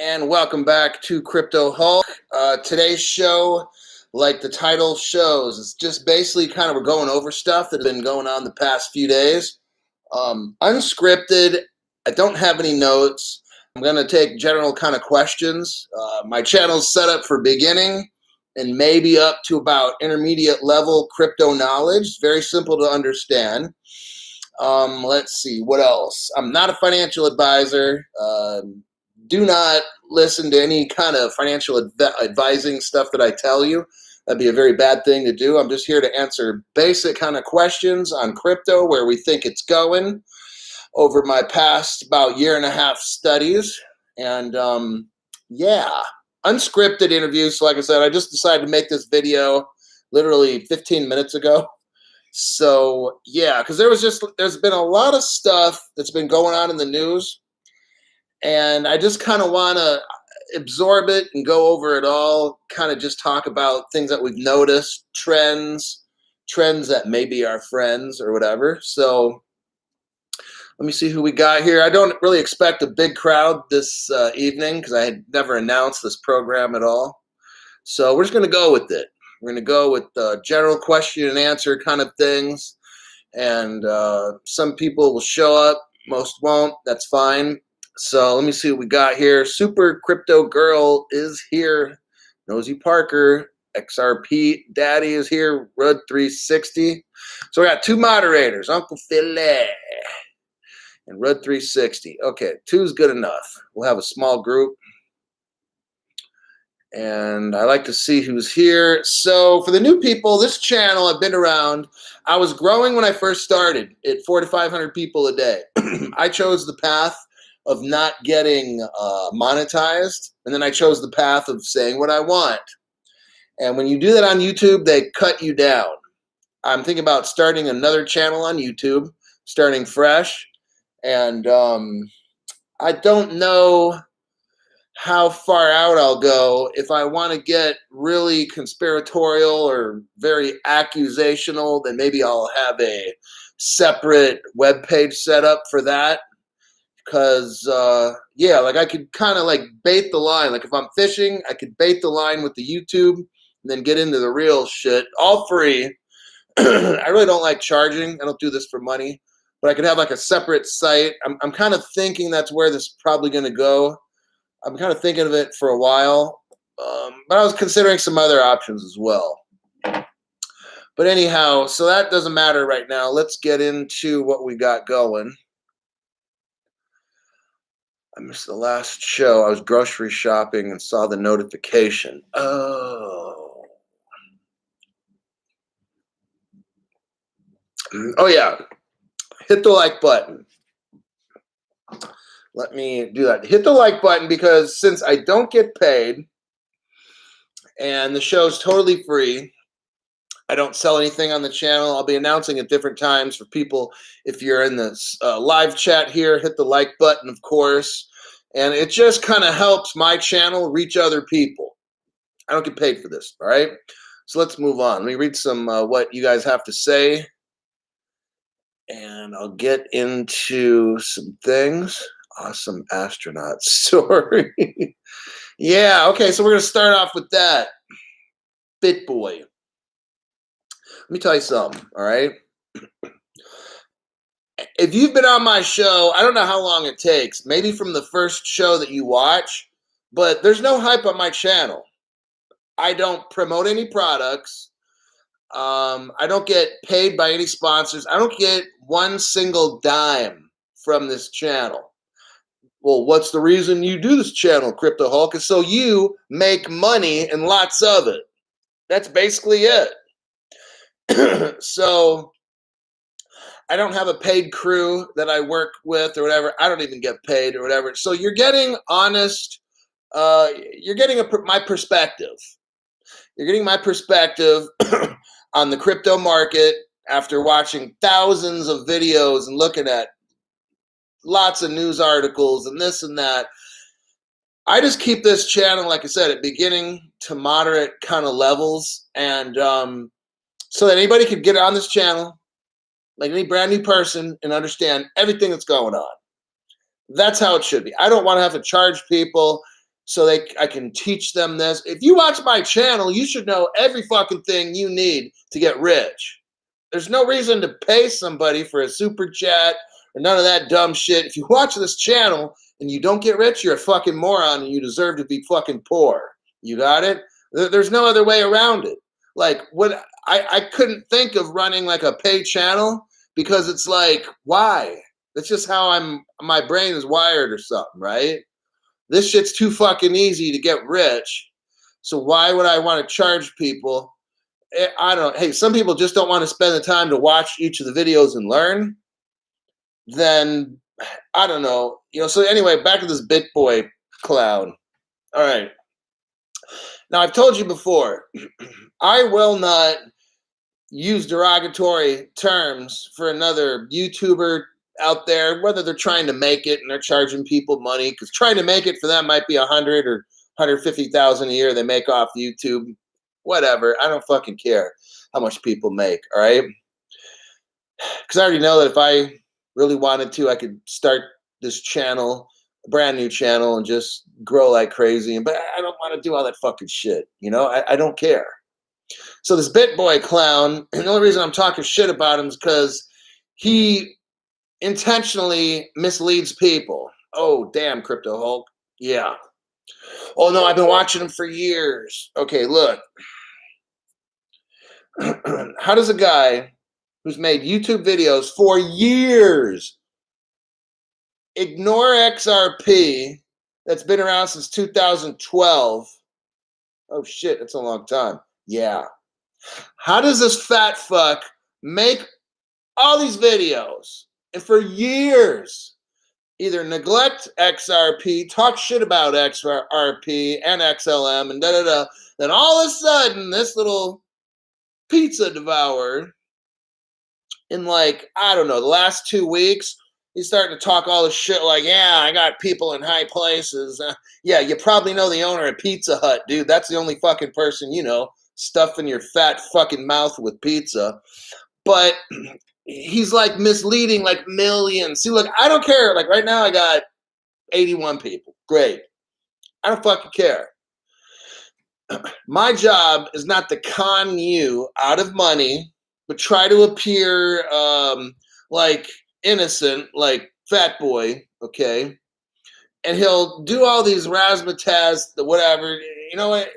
And welcome back to Crypto Hulk. Today's show, like the title shows, is just basically kind of we're going over stuff that has been going on the past few days. Unscripted. I don't have any notes. I'm going to take general kind of questions. My channel's set up for beginning and maybe up to about intermediate level crypto knowledge. Very simple to understand. Let's see, what else? I'm not a financial advisor. Do not listen to any kind of financial advising stuff that I tell you. That'd be a very bad thing to do. I'm just here to answer basic kind of questions on crypto, where we think it's going, over my past about year and a half studies. And yeah, unscripted interviews. So like I said, I just decided to make this video literally 15 minutes ago. So yeah, because there's been a lot of stuff that's been going on in the news, and I just kind of want to absorb it and go over it all, kind of just talk about things that we've noticed, trends that maybe are friends or whatever. So let me see who we got here. I don't really expect a big crowd this evening because I had never announced this program at all. So we're just going to go with it. We're going to go with general question and answer kind of things. And some people will show up, most won't. That's fine. So let me see what we got here. Super Crypto Girl is here. Nosy Parker, XRP Daddy is here. Rud 360. So we got two moderators, Uncle Philly and Rud 360. Okay, two is good enough. We'll have a small group. And I like to see who's here. So for the new people, this channel, I've been around. I was growing when I first started at 400 to 500 people a day. I chose the path of not getting monetized, and then I chose the path of saying what I want. And when you do that on YouTube, they cut you down. I'm thinking about starting another channel on YouTube, starting fresh. And I don't know how far out I'll go. If I want to get really conspiratorial or very accusational, then maybe I'll have a separate web page set up for that. Because yeah, like I could kind of like bait the line. Like if I'm fishing, I could bait the line with the YouTube and then get into the real shit, all free. I really don't like charging. I don't do this for money, but I could have like a separate site. I'm kind of thinking that's where this is probably going to go. I'm kind of thinking of it for a while, but I was considering some other options as well. But anyhow, so that doesn't matter right now. Let's get into what we got going. I missed the last show. I was grocery shopping and saw the notification. Oh yeah. Hit the like button. Let me do that. Hit the like button, because since I don't get paid and the show's totally free, I don't sell anything on the channel. I'll be announcing at different times for people. If you're in this live chat here, hit the like button, of course. And it just kind of helps my channel reach other people. I don't get paid for this, all right? So let's move on. Let me read some what you guys have to say. And I'll get into some things. Awesome astronaut story. Yeah, okay, so we're going to start off with that. BitBoy. Let me tell you something, all right? If you've been on my show, I don't know how long it takes, maybe from the first show that you watch, but there's no hype on my channel. I don't promote any products. I don't get paid by any sponsors. I don't get one single dime from this channel. Well, what's the reason you do this channel, Crypto Hulk? Is so you make money and lots of it. That's basically it. So I don't have a paid crew that I work with or whatever. I don't even get paid or whatever. So you're getting honest. You're getting my perspective. You're getting my perspective on the crypto market after watching thousands of videos and looking at lots of news articles and this and that. I just keep this channel, like I said, at beginning to moderate kind of levels, and so that anybody could get on this channel, like any brand new person, and understand everything that's going on. That's how it should be. I don't want to have to charge people. so I can teach them this. If you watch my channel, you should know every fucking thing you need to get rich. There's no reason to pay somebody for a super chat or none of that dumb shit. If you watch this channel and you don't get rich, you're a fucking moron and you deserve to be fucking poor. You got it? There's no other way around it. Like, what I couldn't think of running like a paid channel because it's like, why? That's just how my brain is wired or something, right? This shit's too fucking easy to get rich. So why would I want to charge people? I don't know. Hey, some people just don't want to spend the time to watch each of the videos and learn. Then I don't know. So anyway, back to this BitBoy clown. All right. Now I've told you before, I will not use derogatory terms for another YouTuber out there, whether they're trying to make it and they're charging people money, because trying to make it for them might be 100 or 150,000 a year they make off YouTube. Whatever. I don't fucking care how much people make. All right. Because I already know that if I really wanted to, I could start this channel, a brand new channel, and just grow like crazy. But I don't want to do all that fucking shit. I don't care. So this BitBoy clown, and the only reason I'm talking shit about him is because he intentionally misleads people. Oh, damn, Crypto Hulk. Yeah. Oh, no, I've been watching him for years. Okay, look. How does a guy who's made YouTube videos for years ignore XRP that's been around since 2012? Oh, shit, that's a long time. Yeah. How does this fat fuck make all these videos and for years either neglect XRP, talk shit about XRP and XLM and da-da-da, then all of a sudden this little pizza devourer in I don't know, the last 2 weeks, he's starting to talk all this shit like, yeah, I got people in high places. Yeah, you probably know the owner of Pizza Hut, dude. That's the only fucking person stuffing your fat fucking mouth with pizza. But he's misleading millions. See, look, I don't care. Right now I got 81 people. Great. I don't fucking care. My job is not to con you out of money, but try to appear innocent, like Fat Boy, okay? And he'll do all these razzmatazz, whatever. You know what?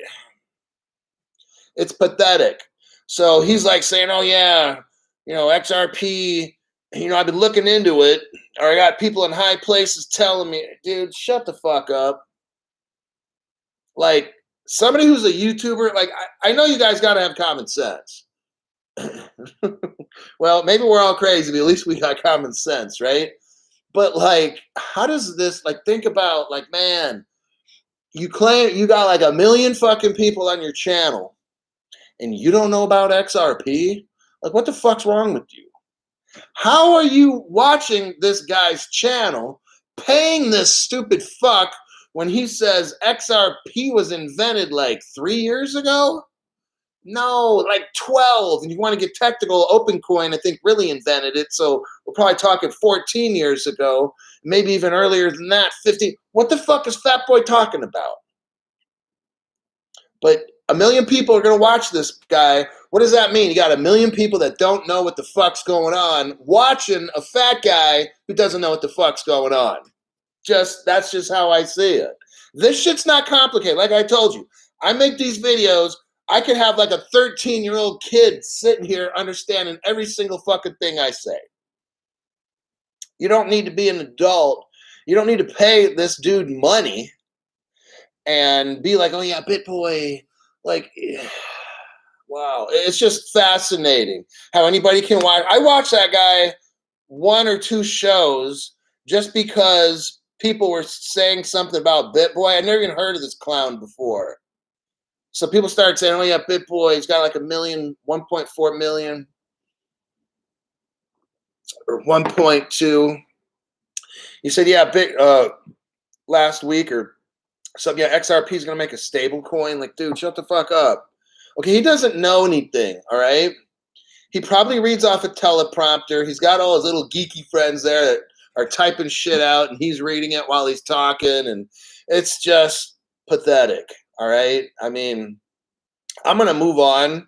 It's pathetic. So he's saying, oh, yeah, XRP, I've been looking into it, or I got people in high places telling me, dude, shut the fuck up. Somebody who's a YouTuber, I know you guys got to have common sense. Well, maybe we're all crazy, but at least we got common sense, right? But how does this, think about, man, you claim you got 1 million fucking people on your channel and you don't know about XRP? What the fuck's wrong with you? How are you watching this guy's channel, paying this stupid fuck when he says XRP was invented 3 years ago? No, 12. And you want to get technical, OpenCoin, I think, really invented it. So we're probably talking 14 years ago, maybe even earlier than that, 50. What the fuck is Fat Boy talking about? But 1 million people are going to watch this guy. What does that mean? You got 1 million people that don't know what the fuck's going on watching a fat guy who doesn't know what the fuck's going on. That's just how I see it. This shit's not complicated. Like I told you, I make these videos. I could have a 13-year-old kid sitting here understanding every single fucking thing I say. You don't need to be an adult. You don't need to pay this dude money and be oh yeah, BitBoy. Wow. It's just fascinating how anybody can watch. I watch that guy 1 or 2 shows just because people were saying something about BitBoy. I'd never even heard of this clown before. So people started saying, oh yeah, BitBoy, he's got 1 million, 1.4 million, or 1.2. He said, yeah, last week or something, yeah, XRP is going to make a stable coin. Dude, shut the fuck up. Okay, he doesn't know anything, all right? He probably reads off a teleprompter. He's got all his little geeky friends there that are typing shit out, and he's reading it while he's talking, and it's just pathetic. All right. I mean, I'm going to move on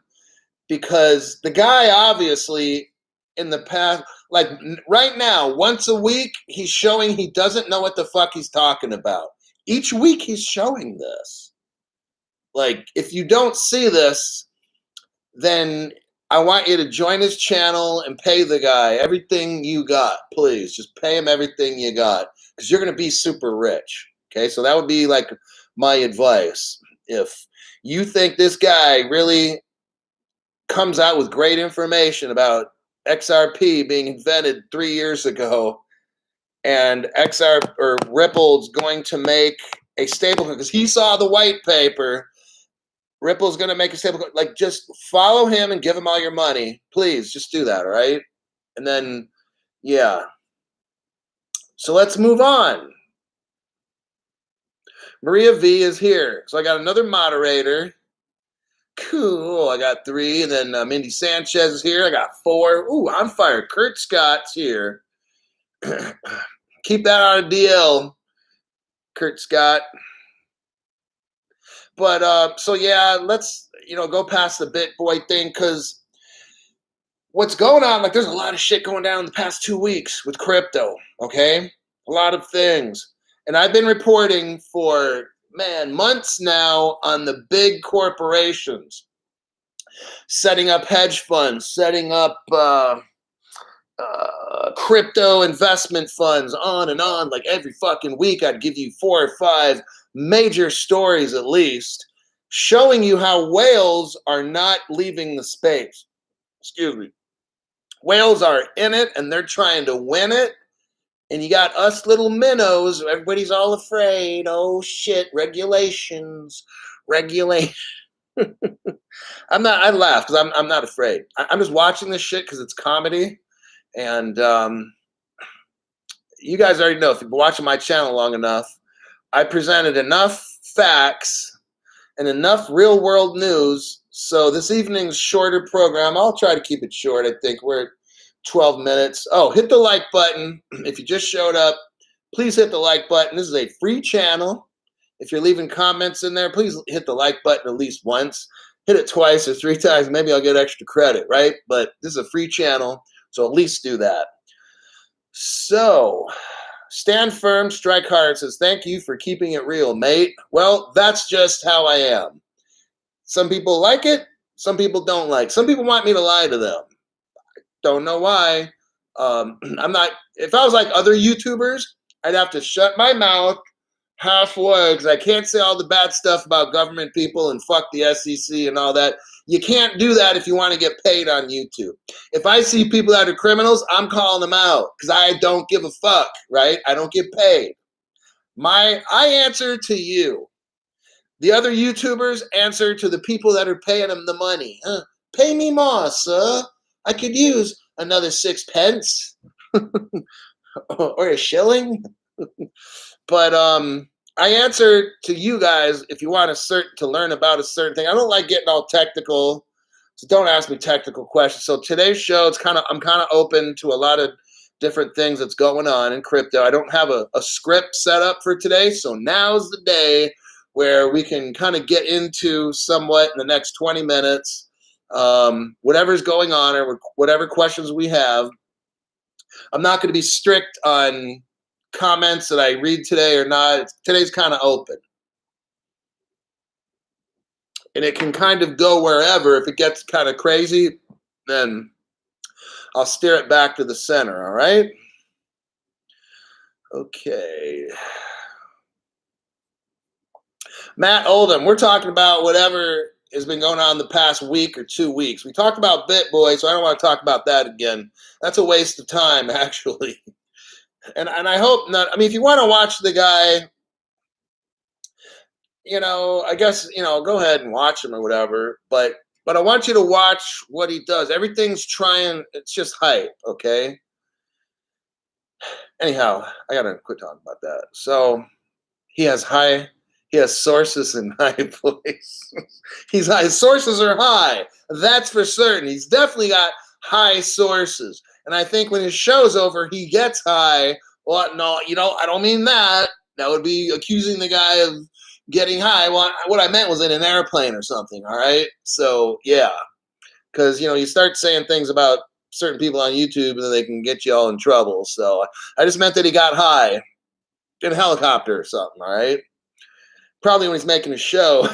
because the guy obviously in the past, like right now, once a week, he's showing he doesn't know what the fuck he's talking about. Each week he's showing this. Like, if you don't see this, then I want you to join his channel and pay the guy everything you got. Please, just pay him everything you got because you're going to be super rich. Okay, so that would be like my advice. If you think this guy really comes out with great information about XRP being invented 3 years ago and XR or Ripple's going to make a stablecoin because he saw the white paper. Ripple's going to make a stablecoin. Like, just follow him and give him all your money. Please, just do that, all right? And then, yeah. So let's move on. Maria V is here. So I got another moderator. Cool. I got 3. And then Mindy Sanchez is here. I got 4. Ooh, on fire. Kurt Scott's here. Keep that on a DL, Kurt Scott. But so yeah, let's go past the BitBoy thing because what's going on? Like, there's a lot of shit going down in the past 2 weeks with crypto. Okay, a lot of things, and I've been reporting for months now on the big corporations setting up hedge funds, setting up crypto investment funds, on and on. Like, every fucking week, I'd give you 4 or 5 major stories at least, showing you how whales are not leaving the space. Excuse me. Whales are in it, and they're trying to win it. And you got us little minnows. Everybody's all afraid. Oh, shit. Regulations. Regulation. I'm not. I laugh because I'm not afraid. I'm just watching this shit because it's comedy. And you guys already know, if you've been watching my channel long enough, I presented enough facts and enough real world news. So this evening's shorter program, I'll try to keep it short. I think we're at 12 minutes. Oh, hit the like button. If you just showed up, please hit the like button. This is a free channel. If you're leaving comments in there, please hit the like button at least once. Hit it twice or 3 times. Maybe I'll get extra credit, right? But this is a free channel, so at least do that. So, stand firm, strike hard says, thank you for keeping it real, mate. Well, that's just how I am. Some people like it, some people don't like it. Some people want me to lie to them. Don't know why. I'm not, if I was like other YouTubers, I'd have to shut my mouth halfway because I can't say all the bad stuff about government people and fuck the SEC and all that. You can't do that if you want to get paid on YouTube. If I see people that are criminals, I'm calling them out because I don't give a fuck, right? I don't get paid. I answer to you. The other YouTubers answer to the people that are paying them the money. Pay me more, sir. I could use another 6 pence or a shilling. But I answer to you guys if you want to learn about a certain thing. I don't like getting all technical, so don't ask me technical questions. So today's show, I'm kind of open to a lot of different things that's going on in crypto. I don't have a script set up for today, so now's the day where we can kind of get into somewhat in the next 20 minutes, whatever's going on or whatever questions we have. I'm not going to be strict on comments that I read today or not. Today's kind of open. And it can kind of go wherever. If it gets kind of crazy, then I'll steer it back to the center, all right? Okay. Matt Oldham, we're talking about whatever has been going on the past week or 2 weeks. We talked about BitBoy, so I don't want to talk about that again. That's a waste of time, actually. And I hope not. I mean, if you want to watch the guy, I guess, go ahead and watch him or whatever. But I want you to watch what he does. Everything's it's just hype, okay? Anyhow, I got to quit talking about that. So he has sources in high places. His sources are high. That's for certain. He's definitely got high sources. And I think when his show's over, he gets high. Well, no, I don't mean that. That would be accusing the guy of, getting high. Well, what I meant was in an airplane or something. All right. So yeah, because you start saying things about certain people on YouTube and then they can get you all in trouble. So I just meant that he got high in a helicopter or something. All right. Probably when he's making a show,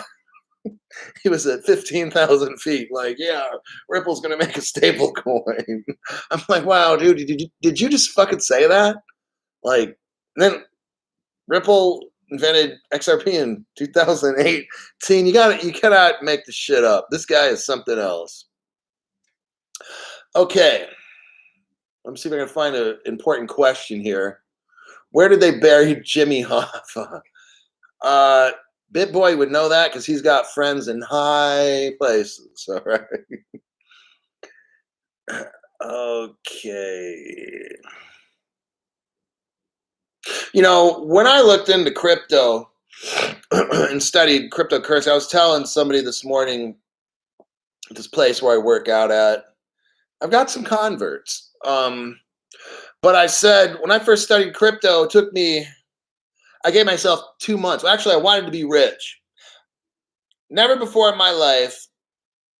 he was at 15,000 feet. Like, yeah, Ripple's gonna make a stable coin. I'm like, wow, dude, did you just fucking say that? Like, then Ripple invented XRP in 2018. You cannot make this shit up. This guy is something else. Okay, let me see if I can find an important question here. Where did they bury Jimmy Hoffa? BitBoy would know that because he's got friends in high places. All right. Okay. When I looked into crypto and studied cryptocurrency, I was telling somebody this morning at this place where I work out at, I've got some converts. But I said, when I first studied crypto, I gave myself 2 months. Well, actually, I wanted to be rich. Never before in my life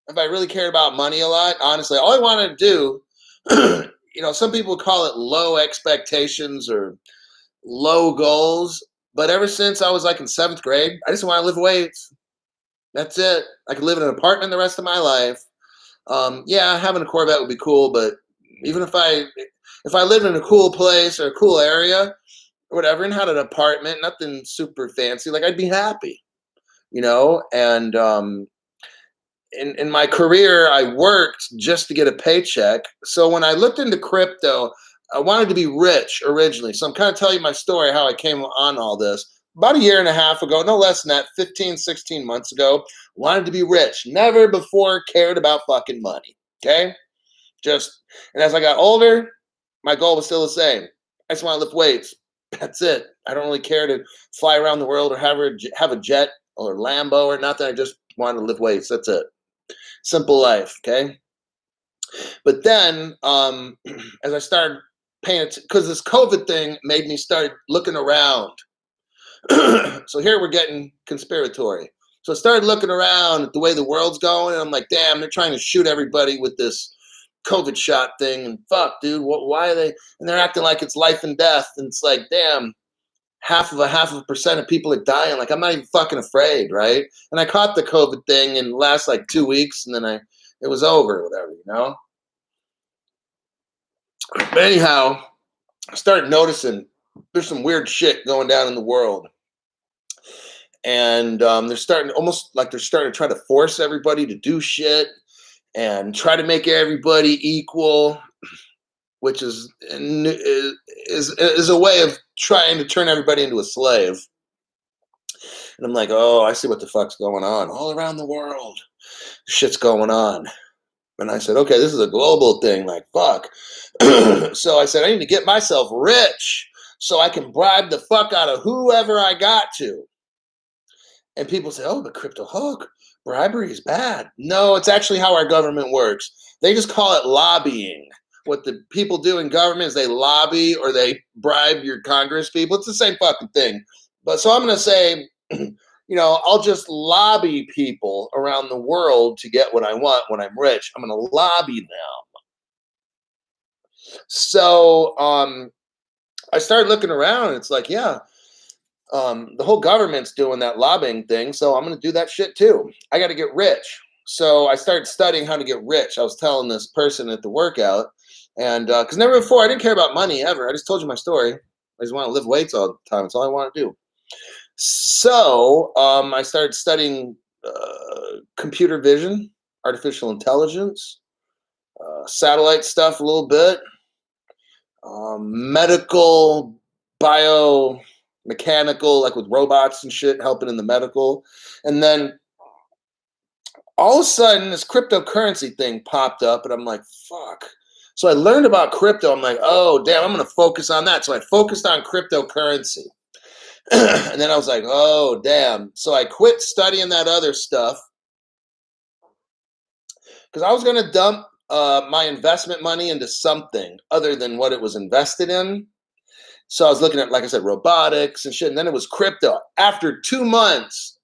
have I really cared about money a lot. Honestly, all I wanted to do, some people call it low expectations or low goals. But ever since I was like in 7th grade, I just want to lift weights. That's it. I could live in an apartment the rest of my life. Yeah, having a Corvette would be cool, but even if I lived in a cool place or a cool area or whatever and had an apartment, nothing super fancy, like I'd be happy, and in my career, I worked just to get a paycheck. So when I looked into crypto, I wanted to be rich originally. So I'm kind of telling you my story, how I came on all this. About a year and a half ago, no less than that, 15, 16 months ago, wanted to be rich. Never before cared about fucking money. Okay? And as I got older, my goal was still the same. I just want to lift weights. That's it. I don't really care to fly around the world or have a jet or Lambo or nothing. I just wanted to lift weights. That's it. Simple life. Okay? But then, as I started paying attention, because this COVID thing made me start looking around. So here we're getting conspiratory. So I started looking around at the way the world's going, and I'm like, damn, they're trying to shoot everybody with this COVID shot thing, and fuck, dude, why are they? And they're acting like it's life and death, and it's like, damn, half of a percent of people are dying. Like, I'm not even fucking afraid, right? And I caught the COVID thing in the last like 2 weeks, and then it was over, whatever. But anyhow, I started noticing there's some weird shit going down in the world. And they're starting to try to force everybody to do shit and try to make everybody equal, which is a way of trying to turn everybody into a slave. And I'm like, oh, I see what the fuck's going on all around the world. Shit's going on. And I said, okay, this is a global thing. Like, fuck. So I said, I need to get myself rich so I can bribe the fuck out of whoever I got to. And people say, oh, but crypto hook, bribery is bad. No, it's actually how our government works. They just call it lobbying. What the people do in government is they lobby or they bribe your Congress people. It's the same fucking thing. But so I'm going to say, I'll just lobby people around the world to get what I want when I'm rich. I'm going to lobby them. So I started looking around and it's like, yeah, the whole government's doing that lobbying thing, so I'm going to do that shit too. I got to get rich. So I started studying how to get rich. I was telling this person at the workout, and because never before, I didn't care about money ever. I just told you my story. I just want to lift weights all the time. That's all I want to do. So I started studying computer vision, artificial intelligence, satellite stuff a little bit, medical, biomechanical, like with robots and shit, helping in the medical. And then all of a sudden, this cryptocurrency thing popped up, and I'm like, fuck. So I learned about crypto. I'm like, oh, damn, I'm going to focus on that. So I focused on cryptocurrency. And then I was like, oh, damn. So I quit studying that other stuff because I was going to dump my investment money into something other than what it was invested in. So I was looking at, like I said, robotics and shit, and then it was crypto. After 2 months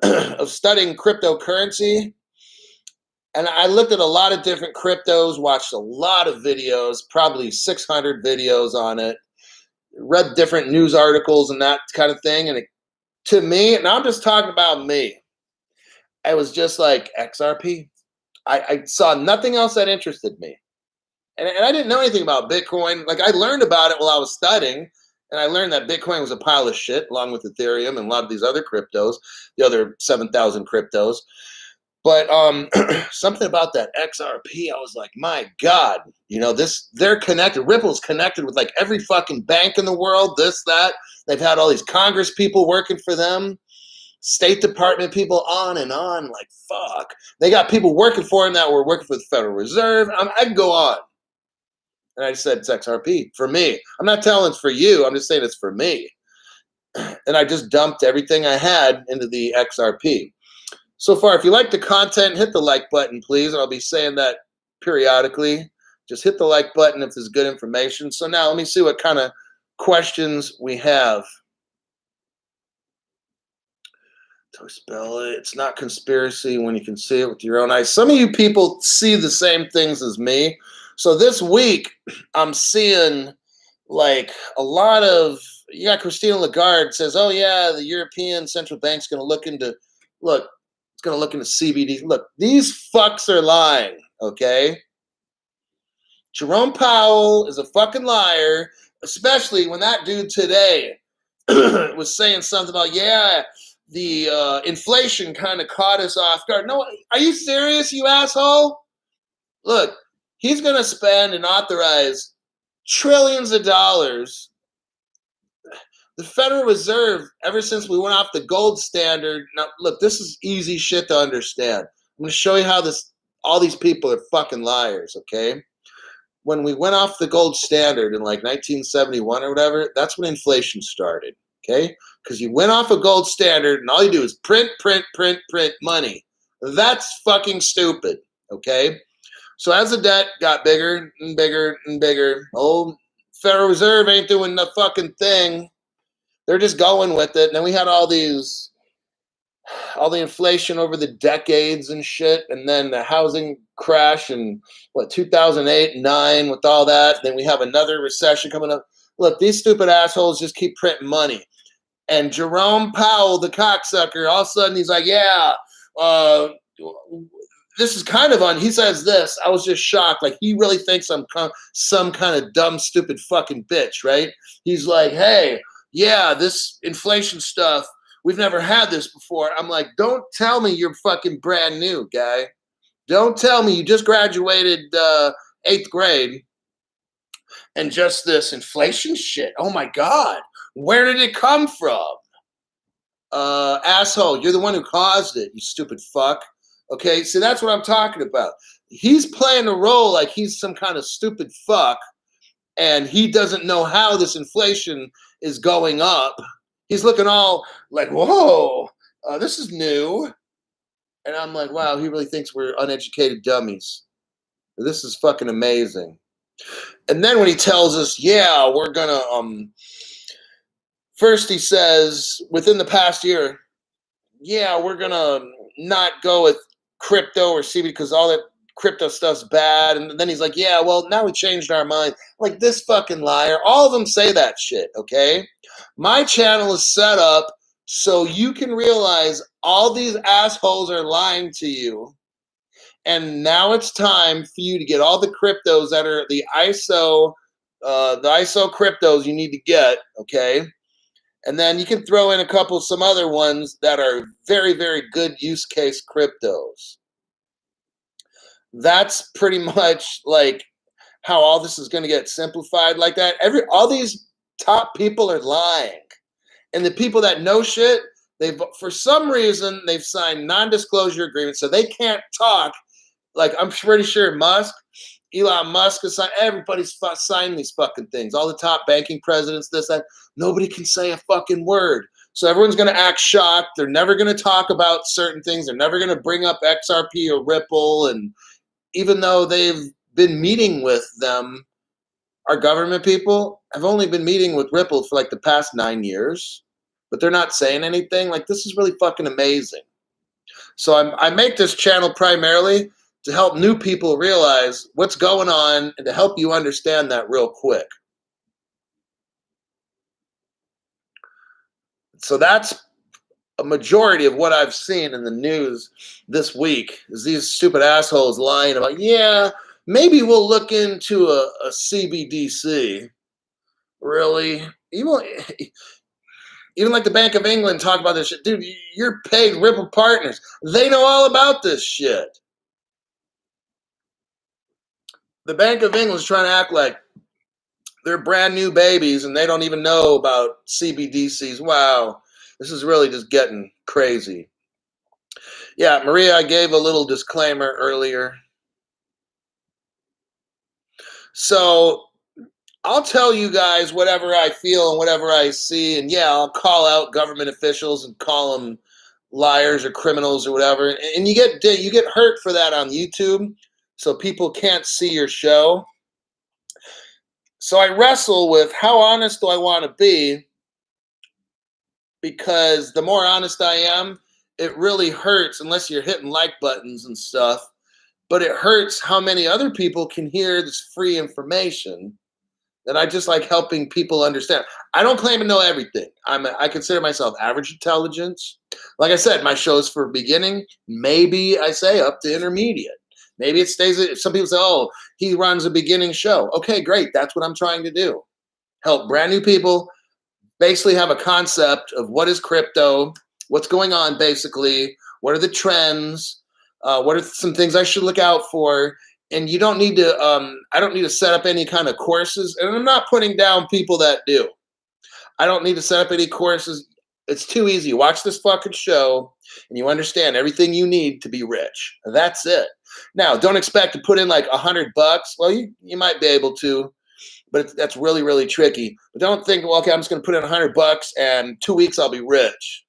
of studying cryptocurrency, and I looked at a lot of different cryptos, watched a lot of videos, probably 600 videos on it, read different news articles and that kind of thing. And to me, and I'm just talking about me, I was just like, XRP. I saw nothing else that interested me. And I didn't know anything about Bitcoin. Like, I learned about it while I was studying, and I learned that Bitcoin was a pile of shit, along with Ethereum and a lot of these other cryptos, the other 7,000 cryptos. But something about that XRP, I was like, my God, they're connected. Ripple's connected with like every fucking bank in the world, this, that. They've had all these Congress people working for them, State Department people, on and on. Like, fuck. They got people working for them that were working for the Federal Reserve. I can go on. And I just said, it's XRP for me. I'm not telling it's for you. I'm just saying it's for me. And I just dumped everything I had into the XRP. So far, if you like the content, hit the like button, please. And I'll be saying that periodically. Just hit the like button if there's good information. So now let me see what kind of questions we have. To spell it, it's not conspiracy when you can see it with your own eyes. Some of you people see the same things as me. So this week, I'm seeing like a lot of, you got Christine Lagarde says, oh yeah, the European Central Bank's going to look into CBD. Look, these fucks are lying, okay? Jerome Powell is a fucking liar, especially when that dude today was saying something about, yeah, the inflation kind of caught us off guard. No, are you serious, you asshole? Look, he's going to spend and authorize trillions of dollars. The Federal Reserve, ever since we went off the gold standard, now look, this is easy shit to understand. I'm going to show you how all these people are fucking liars, okay? When we went off the gold standard in like 1971 or whatever, that's when inflation started, okay? Because you went off a gold standard and all you do is print money. That's fucking stupid, okay? So as the debt got bigger and bigger and bigger, old Federal Reserve ain't doing the fucking thing. They're just going with it. And then we had all the inflation over the decades and shit. And then the housing crash in 2008, 9 with all that. Then we have another recession coming up. Look, these stupid assholes just keep printing money. And Jerome Powell, the cocksucker, all of a sudden he's like, yeah, this is kind of he says this. I was just shocked. Like, he really thinks I'm some kind of dumb, stupid fucking bitch, right? He's like, hey, yeah, this inflation stuff, we've never had this before. I'm like, don't tell me you're fucking brand new, guy. Don't tell me you just graduated 8th grade and just this inflation shit. Oh my God, where did it come from? Asshole, you're the one who caused it, you stupid fuck. Okay, so that's what I'm talking about. He's playing a role like he's some kind of stupid fuck, and he doesn't know how this inflation is going up. He's looking all like, whoa, this is new. And I'm like, wow, he really thinks we're uneducated dummies. This is fucking amazing. And then when he tells us, yeah, we're gonna, first he says, within the past year, yeah, we're gonna not go with crypto or CBD because all that crypto stuff's bad. And then he's like, yeah, well, now we changed our mind. Like, this fucking liar. All of them say that shit, okay? My channel is set up so you can realize all these assholes are lying to you. And now it's time for you to get all the cryptos that are the ISO cryptos you need to get, okay? And then you can throw in some other ones that are very, very good use case cryptos. That's pretty much like how all this is going to get simplified like that. All these top people are lying. And the people that know shit, for some reason, they've signed non-disclosure agreements, so they can't talk. Like, I'm pretty sure Elon Musk has signed, everybody's signed these fucking things. All the top banking presidents, this, that. Nobody can say a fucking word. So everyone's going to act shocked. They're never going to talk about certain things. They're never going to bring up XRP or Ripple. And even though they've been meeting with them, our government people have only been meeting with Ripple for like the past 9 years, but they're not saying anything. Like, this is really fucking amazing. So I make this channel primarily to help new people realize what's going on and to help you understand that real quick. So that's a majority of what I've seen in the news this week is these stupid assholes lying about, yeah, maybe we'll look into a CBDC. Really? Even like the Bank of England talk about this shit. Dude, you're paid Ripple partners. They know all about this shit. The Bank of England's trying to act like they're brand new babies and they don't even know about CBDCs. Wow. This is really just getting crazy. Yeah, Maria, I gave a little disclaimer earlier. So I'll tell you guys whatever I feel and whatever I see. And yeah, I'll call out government officials and call them liars or criminals or whatever. And you get hurt for that on YouTube. So people can't see your show. So I wrestle with how honest do I want to be, because the more honest I am, it really hurts unless you're hitting like buttons and stuff. But it hurts how many other people can hear this free information that I just like helping people understand. I don't claim to know everything. I consider myself average intelligence. Like I said, my show's for beginning, maybe I say up to intermediate. Maybe it stays at, some people say, oh, he runs a beginning show. Okay, great. That's what I'm trying to do. Help brand new people basically have a concept of what is crypto, what's going on basically, what are the trends, what are some things I should look out for. And you don't need to, I don't need to set up any kind of courses. And I'm not putting down people that do. I don't need to set up any courses. It's too easy. Watch this fucking show and you understand everything you need to be rich. That's it. Now, don't expect to put in like $100. Well, you might be able to, but that's really, really tricky. But don't think, well, okay, I'm just going to put in $100 and 2 weeks I'll be rich.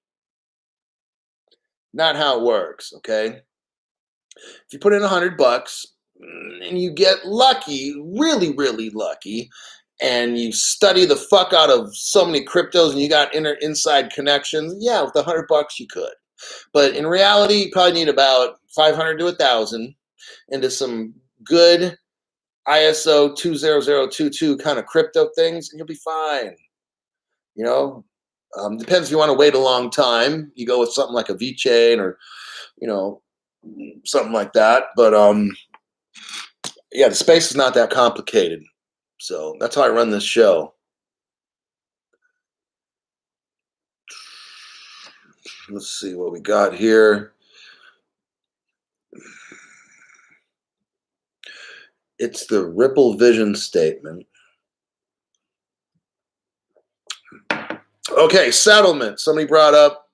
Not how it works, okay? If you put in $100 and you get lucky, really, really lucky, and you study the fuck out of so many cryptos and you got inside connections, yeah, with $100 you could. But in reality, you probably need about 500 to 1,000 into some good ISO 20022 kind of crypto things, and you'll be fine. You know, depends if you want to wait a long time. You go with something like a VeChain or, you know, something like that. But yeah, the space is not that complicated. So that's how I run this show. Let's see what we got here. It's the Ripple vision statement. Okay, settlement. Somebody brought up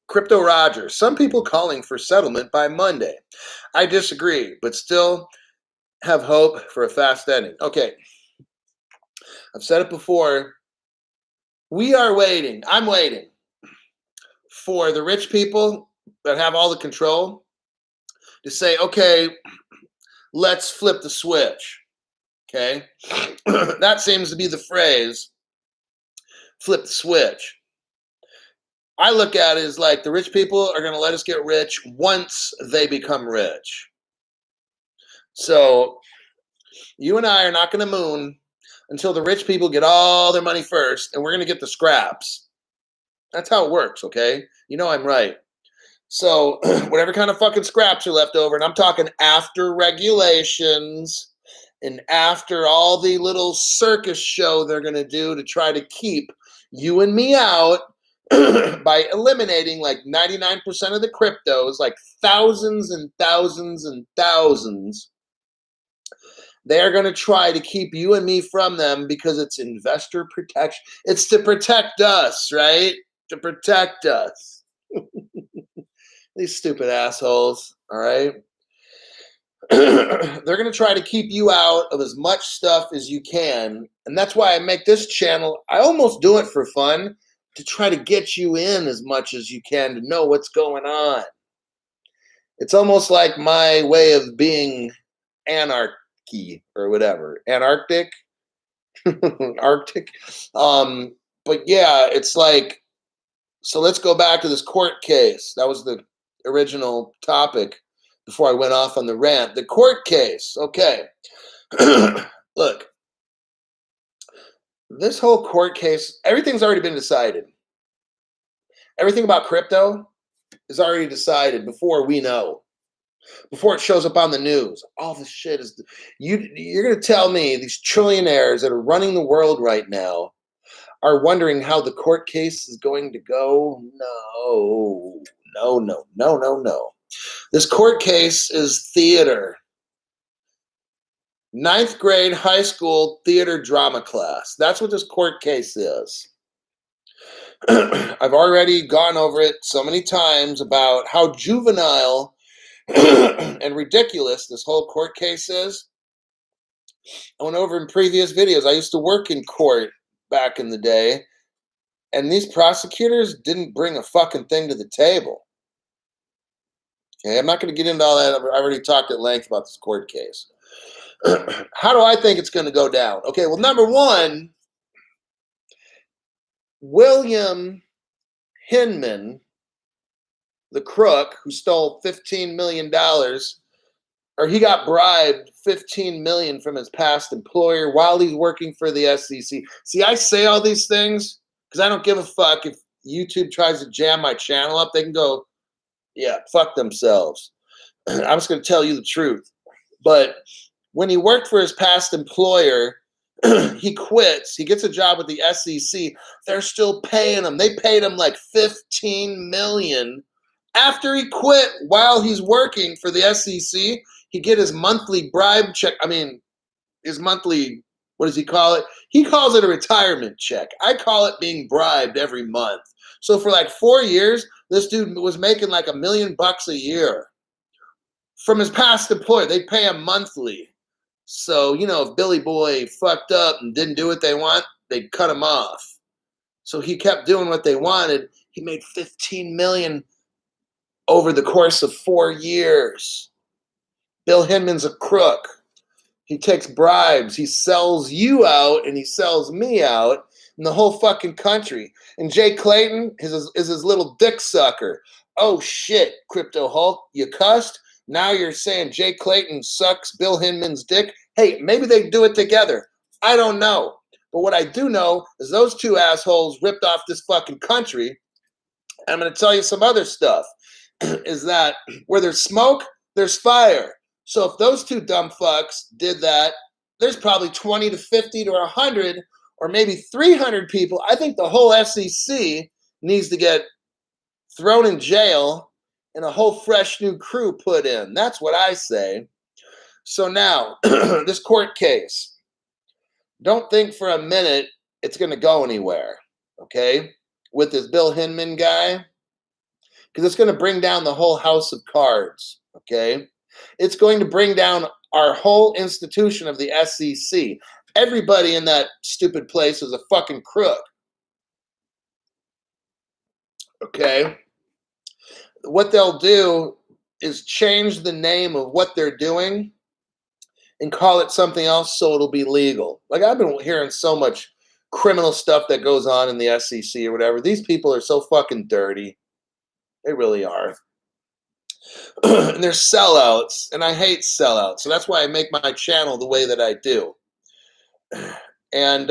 Crypto Roger. Some people calling for settlement by Monday. I disagree, but still have hope for a fast ending. Okay, I've said it before. We are waiting. I'm waiting for the rich people that have all the control to say, okay, let's flip the switch. Okay, that seems to be the phrase, flip the switch. I look at it as like the rich people are going to let us get rich once they become rich. So you and I are not going to moon until the rich people get all their money first, and we're going to get the scraps. That's how it works, okay? You know I'm right. So whatever kind of fucking scraps are left over, and I'm talking after regulations and after all the little circus show they're going to do to try to keep you and me out by eliminating like 99% of the cryptos, like thousands and thousands and thousands. They're going to try to keep you and me from them because it's investor protection. It's to protect us, right? To protect us. These stupid assholes, all right? They're going to try to keep you out of as much stuff as you can. And that's why I make this channel. I almost do it for fun, to try to get you in as much as you can to know what's going on. It's almost like my way of being or whatever. Antarctic. Arctic. But yeah, it's like, so let's go back to this court case. That was the original topic before I went off on the rant. The court case. Okay. Look, this whole court case, everything's already been decided. Everything about crypto is already decided before we know. Before it shows up on the news. All this shit is you're going to tell me these trillionaires that are running the world right now are wondering how the court case is going to go? No. This court case is theater. 9th grade high school theater drama class. That's what this court case is. I've already gone over it so many times about how juvenile and ridiculous this whole court case is. I went over in previous videos. I used to work in court back in the day, and these prosecutors didn't bring a fucking thing to the table. Okay, I'm not going to get into all that. I've already talked at length about this court case. How do I think it's going to go down? Okay, well, number one, William Hinman, the crook who stole $15 million, or he got bribed $15 million from his past employer while he's working for the SEC. See, I say all these things because I don't give a fuck if YouTube tries to jam my channel up. They can go, yeah, fuck themselves. I'm just going to tell you the truth. But when he worked for his past employer, he quits. He gets a job with the SEC. They're still paying him. They paid him like $15 million after he quit. While he's working for the SEC, he get his monthly bribe check. I mean, his monthly, what does he call it? He calls it a retirement check. I call it being bribed every month. So for like 4 years, this dude was making like $1 million a year from his past employer. They pay him monthly. So, you know, if Billy Boy fucked up and didn't do what they want, they'd cut him off. So he kept doing what they wanted. He made $15 million over the course of 4 years. Bill Hinman's a crook. He takes bribes. He sells you out and he sells me out in the whole fucking country. And Jay Clayton is his little dick sucker. Oh shit, Crypto Hulk, you cussed? Now you're saying Jay Clayton sucks Bill Hinman's dick? Hey, maybe they do it together. I don't know. But what I do know is those two assholes ripped off this fucking country. And I'm going to tell you some other stuff. Is that where there's smoke, there's fire. So if those two dumb fucks did that, there's probably 20 to 50 to 100 or maybe 300 people. I think the whole SEC needs to get thrown in jail and a whole fresh new crew put in. That's what I say. So now, this court case, don't think for a minute it's going to go anywhere, okay, with this Bill Hinman guy, because it's going to bring down the whole house of cards, okay? It's going to bring down our whole institution of the SEC. Everybody in that stupid place is a fucking crook, okay? What they'll do is change the name of what they're doing and call it something else so it'll be legal. Like, I've been hearing so much criminal stuff that goes on in the SEC or whatever. These people are so fucking dirty. They really are. And they're sellouts, and I hate sellouts. So that's why I make my channel the way that I do. And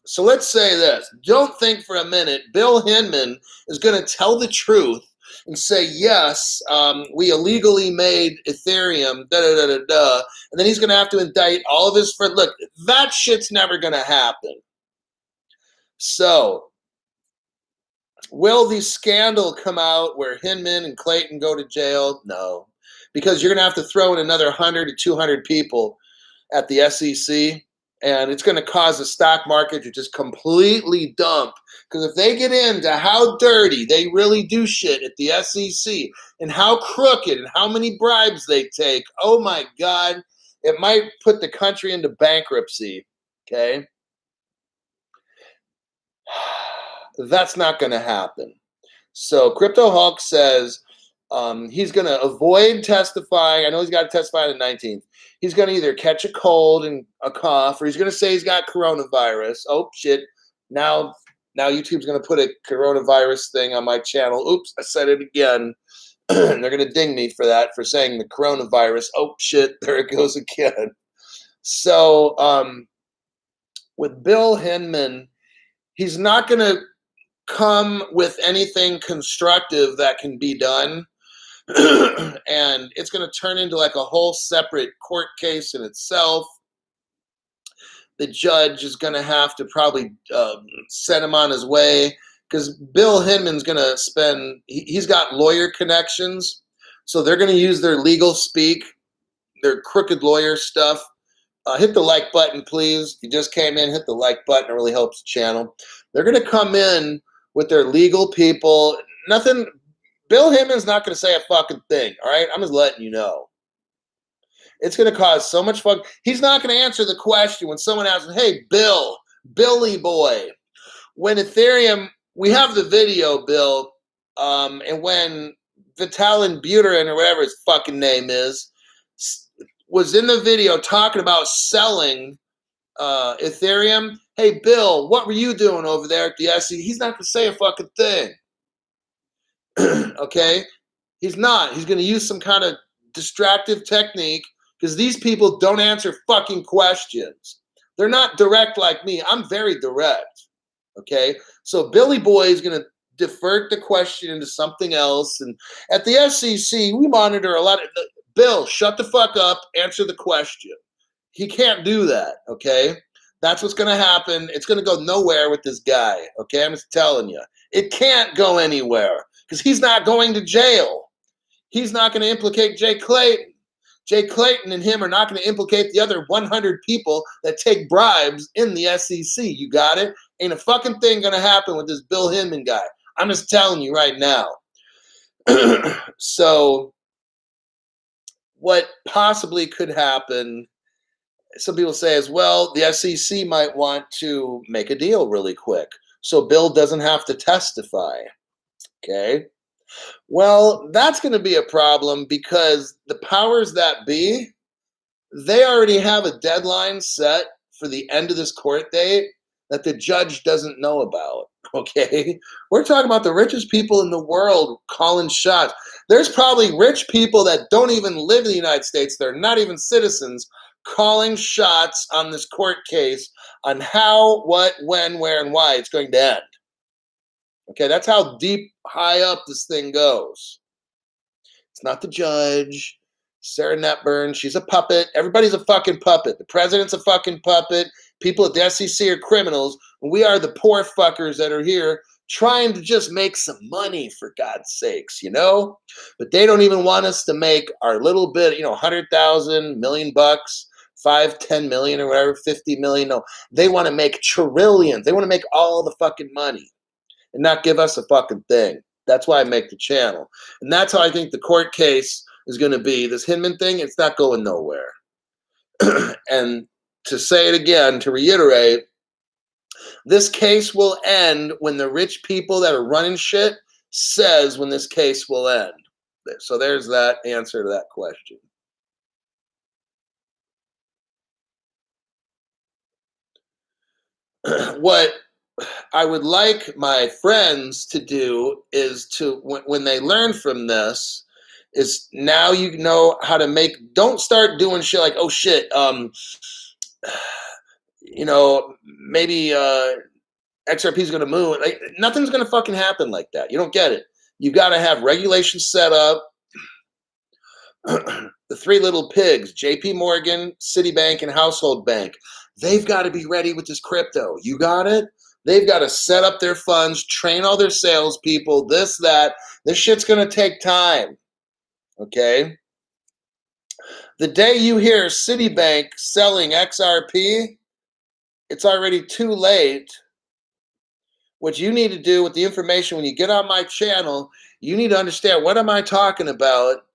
so let's say this. Don't think for a minute Bill Hinman is going to tell the truth and say, yes, we illegally made Ethereum, da-da-da-da-da, and then he's going to have to indict all of his friends. Look, that shit's never going to happen. So, will the scandal come out where Hinman and Clayton go to jail? No, because you're going to have to throw in another 100 to 200 people at the SEC, and it's going to cause the stock market to just completely dump. Because if they get into how dirty they really do shit at the SEC and how crooked and how many bribes they take, oh my God, it might put the country into bankruptcy, okay? That's not going to happen. So Crypto Hulk says He's going to avoid testifying. I know he's got to testify on the 19th. He's going to either catch a cold and a cough, or he's going to say he's got coronavirus. Oh, shit. Now YouTube's going to put a coronavirus thing on my channel. Oops, I said it again. They're going to ding me for that, for saying the coronavirus. Oh, shit, there it goes again. So with Bill Hinman, he's not going to come with anything constructive that can be done. And it's going to turn into like a whole separate court case in itself. The judge is going to have to probably send him on his way, because Bill Hinman's going to spend, he's got lawyer connections, so they're going to use their legal speak, their crooked lawyer stuff. Hit the like button, please. If you just came in, hit the like button. It really helps the channel. They're going to come in with their legal people. Nothing. Bill Hinman's not going to say a fucking thing, all right? I'm just letting you know. It's going to cause so much fun. He's not going to answer the question when someone asks him, hey, Billy boy, when Ethereum, we have the video, Bill, and when Vitalik Buterin, or whatever his fucking name is, was in the video talking about selling Ethereum, hey, Bill, what were you doing over there at the SEC? He's not going to say a fucking thing. Okay? He's not. He's going to use some kind of distractive technique, because these people don't answer fucking questions. They're not direct like me. I'm very direct. Okay? So Billy Boy is going to divert the question into something else. And at the SEC, we monitor a lot of... Bill, shut the fuck up. Answer the question. He can't do that. Okay? That's what's going to happen. It's going to go nowhere with this guy. Okay? I'm just telling you. It can't go anywhere, because he's not going to jail. He's not going to implicate Jay Clayton. Jay Clayton and him are not going to implicate the other 100 people that take bribes in the SEC. You got it? Ain't a fucking thing going to happen with this Bill Hinman guy. I'm just telling you right now. So what possibly could happen, some people say as well, the SEC might want to make a deal really quick, so Bill doesn't have to testify. Okay? Well, that's going to be a problem, because the powers that be, they already have a deadline set for the end of this court date that the judge doesn't know about. Okay? We're talking about the richest people in the world calling shots. There's probably rich people that don't even live in the United States, they're not even citizens, calling shots on this court case on how, what, when, where, and why it's going to end. Okay, that's how deep, high up this thing goes. It's not the judge. Sarah Netburn, she's a puppet. Everybody's a fucking puppet. The president's a fucking puppet. People at the SEC are criminals. And we are the poor fuckers that are here trying to just make some money, for God's sakes, you know? But they don't even want us to make our little bit, 100,000, $1 million, 5, 10 million, or whatever, 50 million. No, they want to make trillions. They want to make all the fucking money and not give us a fucking thing. That's why I make the channel. And that's how I think the court case is going to be. This Hinman thing, it's not going nowhere. And to say it again, to reiterate, this case will end when the rich people that are running shit says when this case will end. So there's that answer to that question. What I would like my friends to do is to, when they learn from this, is now you know how to make, don't start doing shit like, oh shit, maybe XRP is going to move. Like, nothing's going to fucking happen like that. You don't get it. You got to have regulations set up. The three little pigs, JP Morgan, Citibank, and Household Bank, they've got to be ready with this crypto. You got it? They've got to set up their funds, train all their salespeople, this, that. This shit's going to take time. Okay? The day you hear Citibank selling XRP, it's already too late. What you need to do with the information when you get on my channel, you need to understand, what am I talking about?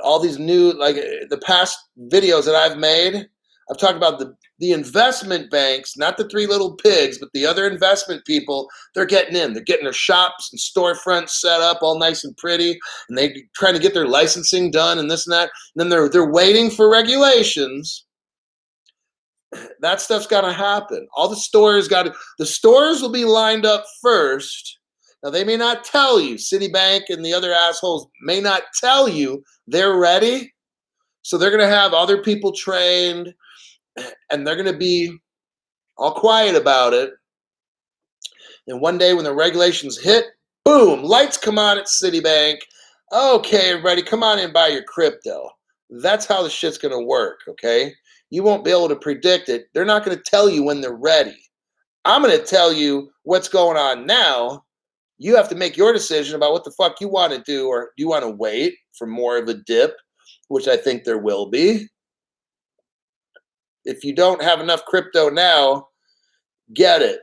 All these new, like the past videos that I've made, I've talked about the investment banks, not the three little pigs, but the other investment people. They're getting in. They're getting their shops and storefronts set up all nice and pretty, and they're trying to get their licensing done and this and that. And then they're waiting for regulations. That stuff's got to happen. All the stores will be lined up first. Now, they may not tell you. Citibank and the other assholes may not tell you they're ready. So they're going to have other people trained, and they're going to be all quiet about it. And one day when the regulations hit, boom, lights come on at Citibank. Okay, everybody, come on and buy your crypto. That's how the shit's going to work, okay? You won't be able to predict it. They're not going to tell you when they're ready. I'm going to tell you what's going on now. You have to make your decision about what the fuck you want to do, or do you want to wait for more of a dip, which I think there will be. If you don't have enough crypto now, get it.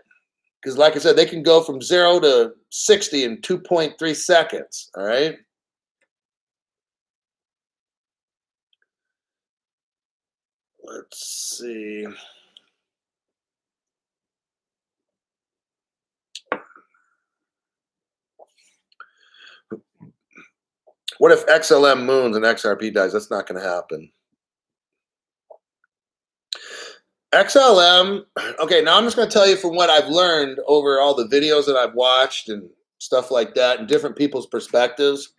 Because like I said, they can go from 0 to 60 in 2.3 seconds, all right? Let's see. What if XLM moons and XRP dies? That's not going to happen. XLM, okay, now I'm just going to tell you from what I've learned over all the videos that I've watched and stuff like that and different people's perspectives.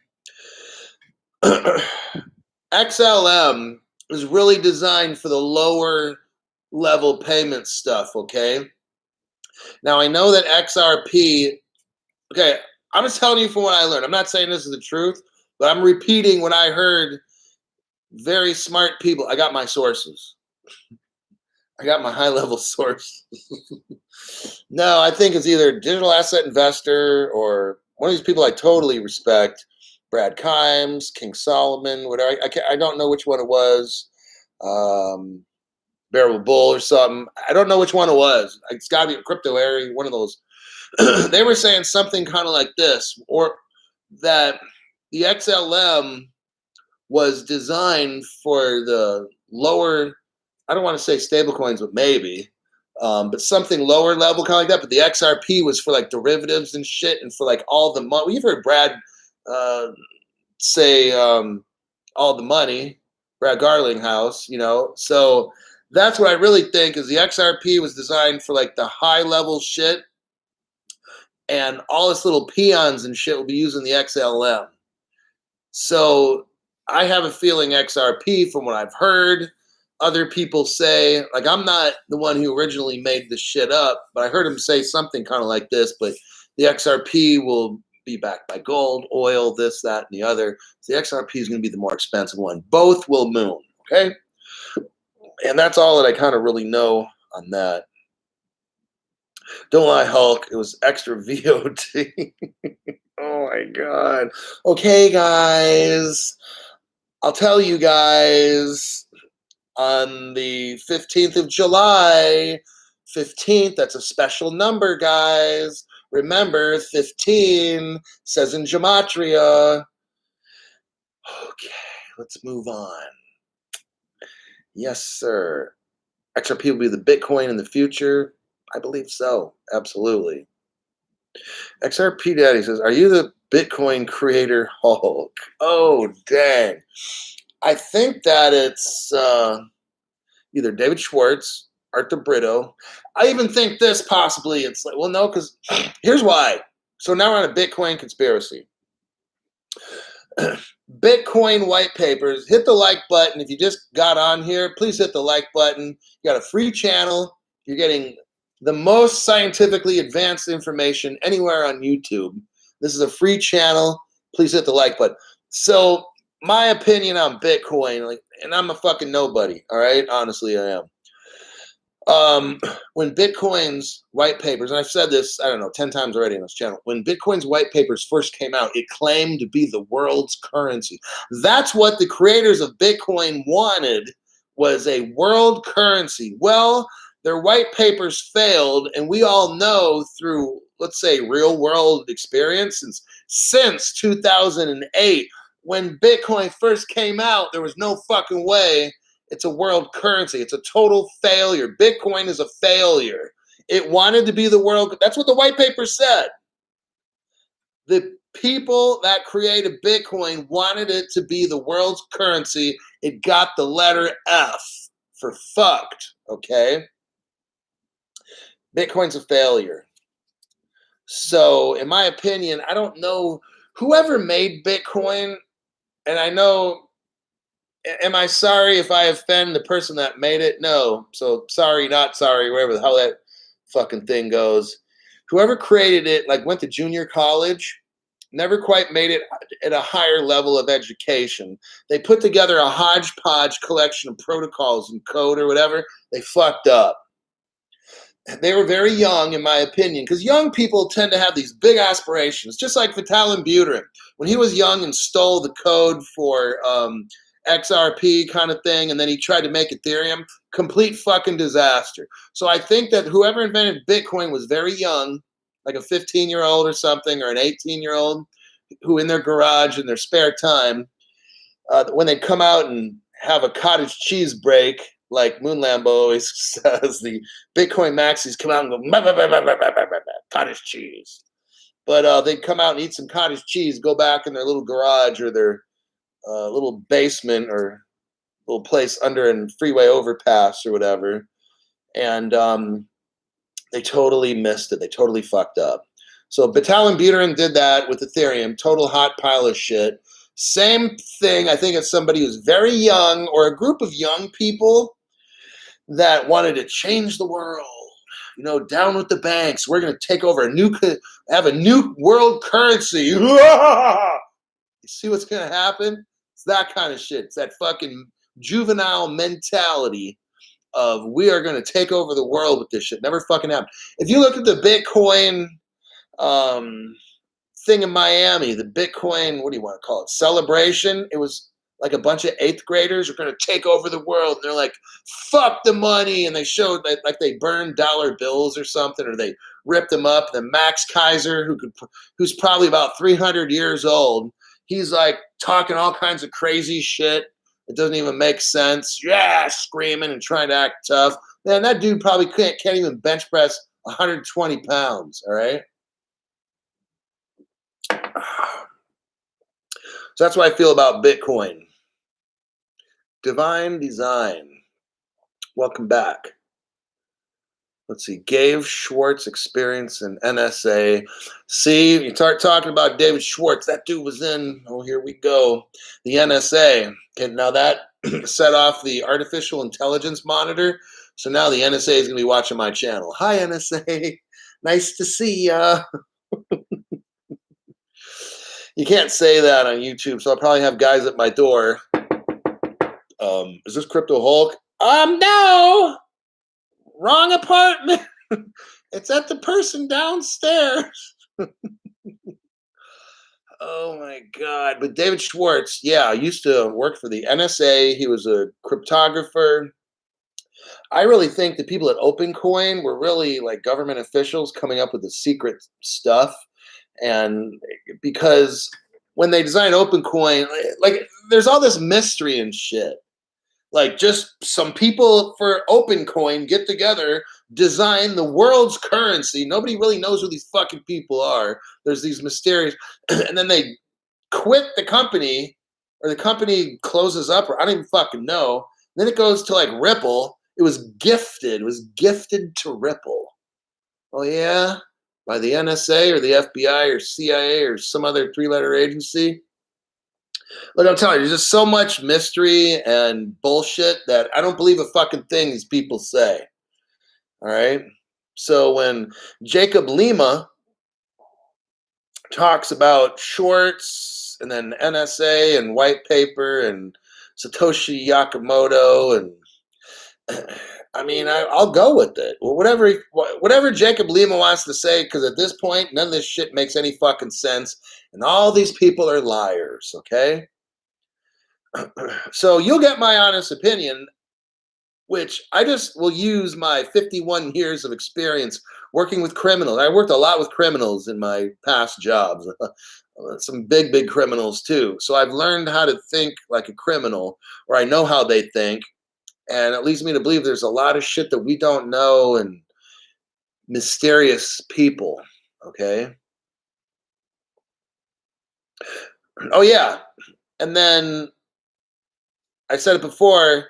XLM is really designed for the lower level payment stuff, okay? Now, I know that XRP, okay, I'm just telling you from what I learned. I'm not saying this is the truth, but I'm repeating what I heard very smart people. I got my sources. I got my high-level source. No, I think it's either Digital Asset Investor or one of these people I totally respect, Brad Kimes, King Solomon, whatever. I don't know which one it was. Bearable Bull or something. I don't know which one it was. It's got to be a Crypto area, one of those. They were saying something kind of like this, or that the XLM was designed for the lower, I don't want to say stable coins, but maybe, but something lower level kind of like that. But the XRP was for like derivatives and shit, and for like all the money. You've heard Brad say all the money, Brad Garlinghouse, you know. So that's what I really think is the XRP was designed for like the high level shit, and all this little peons and shit will be using the XLM. So I have a feeling XRP, from what I've heard other people say, like, I'm not the one who originally made this shit up, but I heard him say something kind of like this, but the XRP will be backed by gold, oil, this, that, and the other. So the XRP is going to be the more expensive one. Both will moon, okay? And that's all that I kind of really know on that. Don't lie, Hulk. It was extra VOD. Oh, my God. Okay, guys. I'll tell you guys. On the 15th of July, 15th, that's a special number, guys. Remember, 15 says in Gematria. Okay, let's move on. Yes, sir. XRP will be the Bitcoin in the future. I believe so. Absolutely. XRP Daddy says, are you the Bitcoin creator Hulk? Oh, dang. I think that it's either David Schwartz, Arthur Brito. I even think this possibly, it's like, well, no, because here's why. So now we're on a Bitcoin conspiracy. Bitcoin white papers. Hit the like button. If you just got on here, please hit the like button. You got a free channel. You're getting the most scientifically advanced information anywhere on YouTube. This is a free channel. Please hit the like button. So my opinion on Bitcoin, like, and I'm a fucking nobody, all right? Honestly, I am. When Bitcoin's white papers, and I've said this, I don't know, 10 times already on this channel, when Bitcoin's white papers first came out, it claimed to be the world's currency. That's what the creators of Bitcoin wanted, was a world currency. Well, their white papers failed, and we all know through, let's say, real world experience since 2008, when Bitcoin first came out, there was no fucking way It's a world currency. It's a total failure. Bitcoin is a failure. It wanted to be the world. That's what the white paper said. The people that created Bitcoin wanted it to be the world's currency. It got the letter F for fucked, okay? Bitcoin's a failure. So, in my opinion, I don't know whoever made Bitcoin, and I know, am I sorry if I offend the person that made it? No. So, sorry, not sorry, wherever the hell that fucking thing goes. Whoever created it, like, went to junior college, never quite made it at a higher level of education. They put together a hodgepodge collection of protocols and code or whatever. They fucked up. They were very young, in my opinion, because young people tend to have these big aspirations, just like Vitalik Buterin. When he was young and stole the code for XRP kind of thing, and then he tried to make Ethereum, complete fucking disaster. So I think that whoever invented Bitcoin was very young, like a 15-year-old or something, or an 18-year-old, who in their garage in their spare time, when they come out and have a cottage cheese break, like Moon Lambo always says, the Bitcoin maxis come out and go, cottage cheese. But they come out and eat some cottage cheese, go back in their little garage or their little basement or little place under a freeway overpass or whatever. And they totally missed it. They totally fucked up. So Vitalik Buterin did that with Ethereum, total hot pile of shit. Same thing, I think it's somebody who's very young or a group of young people that wanted to change the world. You know, down with the banks. We're going to take over have a new world currency. You see what's going to happen? It's that kind of shit. It's that fucking juvenile mentality of we are going to take over the world with this shit. Never fucking happened. If you look at the Bitcoin thing in Miami, the Bitcoin, what do you want to call it, celebration, it was like a bunch of 8th graders are going to take over the world. And they're like, fuck the money. And they showed that, like, they burned dollar bills or something, or they ripped them up. Then Max Kaiser, who's probably about 300 years old, he's like talking all kinds of crazy shit. It doesn't even make sense. Yeah, screaming and trying to act tough. Man, that dude probably can't even bench press 120 pounds, all right? So that's what I feel about Bitcoin. Divine Design. Welcome back. Let's see. Gabe Schwartz experience in NSA. See, you start talking about David Schwartz. That dude was in, oh, here we go, the NSA. Okay, now that set off the artificial intelligence monitor. So now the NSA is going to be watching my channel. Hi, NSA. Nice to see ya. You can't say that on YouTube, so I'll probably have guys at my door. Is this Crypto Hulk? No! Wrong apartment. It's at the person downstairs. Oh my God. But David Schwartz, yeah, used to work for the NSA. He was a cryptographer. I really think the people at OpenCoin were really like government officials coming up with the secret stuff. And because when they designed OpenCoin, like there's all this mystery and shit. Like just some people for OpenCoin get together, design the world's currency. Nobody really knows who these fucking people are. There's these mysterious, and then they quit the company, or the company closes up, or I don't even fucking know. Then it goes to like Ripple. It was gifted. It was gifted to Ripple. Oh yeah, by the NSA or the FBI or CIA or some other 3-letter agency. Look, I'm telling you, there's just so much mystery and bullshit that I don't believe a fucking thing these people say. All right? So when Jacob Lima talks about Schwartz and then NSA and white paper and Satoshi Nakamoto, and I mean, I'll go with it. Well, whatever Jacob Lima wants to say, because at this point, none of this shit makes any fucking sense. And all these people are liars, okay? So you'll get my honest opinion, which I just will use my 51 years of experience working with criminals. I worked a lot with criminals in my past jobs, some big criminals too. So I've learned how to think like a criminal, or I know how they think. And it leads me to believe there's a lot of shit that we don't know and mysterious people. Okay. Oh, yeah. And then I said it before.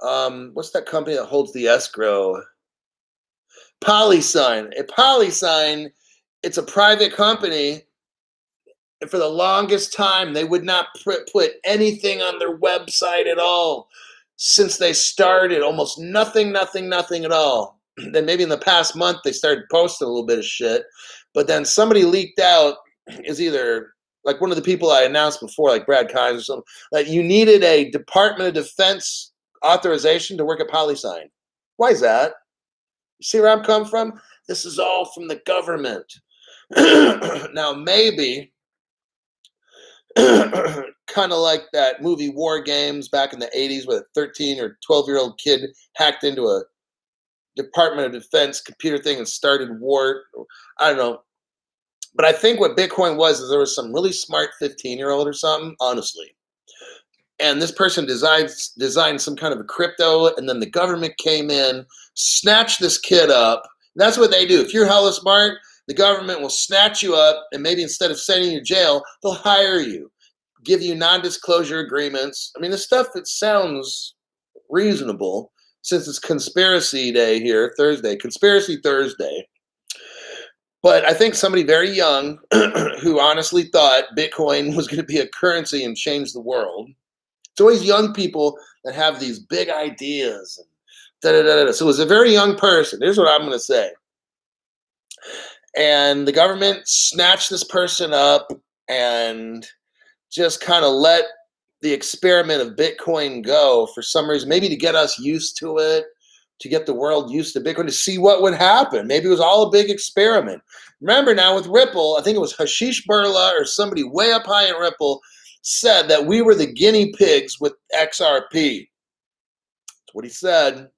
What's that company that holds the escrow? PolySign. A PolySign, it's a private company. And for the longest time, they would not put anything on their website at all. Since they started, almost nothing at all. Then maybe in the past month, they started posting a little bit of shit. But then somebody leaked out, is either like one of the people I announced before, like Brad Kynes or something, that you needed a Department of Defense authorization to work at PolySign. Why is that? You see where I'm coming from? This is all from the government. Now, maybe kind of like that movie War Games back in the 80s where a 13 or 12-year-old kid hacked into a Department of Defense computer thing and started war. I don't know. But I think what Bitcoin was is there was some really smart 15-year-old or something, honestly. And this person designed some kind of a crypto, and then the government came in, snatched this kid up. That's what they do. If you're hella smart, the government will snatch you up, and maybe instead of sending you to jail, they'll hire you, give you non-disclosure agreements. I mean, the stuff that sounds reasonable, since it's Conspiracy Day here, Thursday, Conspiracy Thursday. But I think somebody very young who honestly thought Bitcoin was going to be a currency and change the world. It's always young people that have these big ideas. So it was a very young person. Here's what I'm going to say. And the government snatched this person up and just kind of let the experiment of Bitcoin go for some reason, maybe to get us used to it, to get the world used to Bitcoin, to see what would happen. Maybe it was all a big experiment. Remember now with Ripple, I think it was Hashish Burla or somebody way up high in Ripple said that we were the guinea pigs with XRP. That's what he said.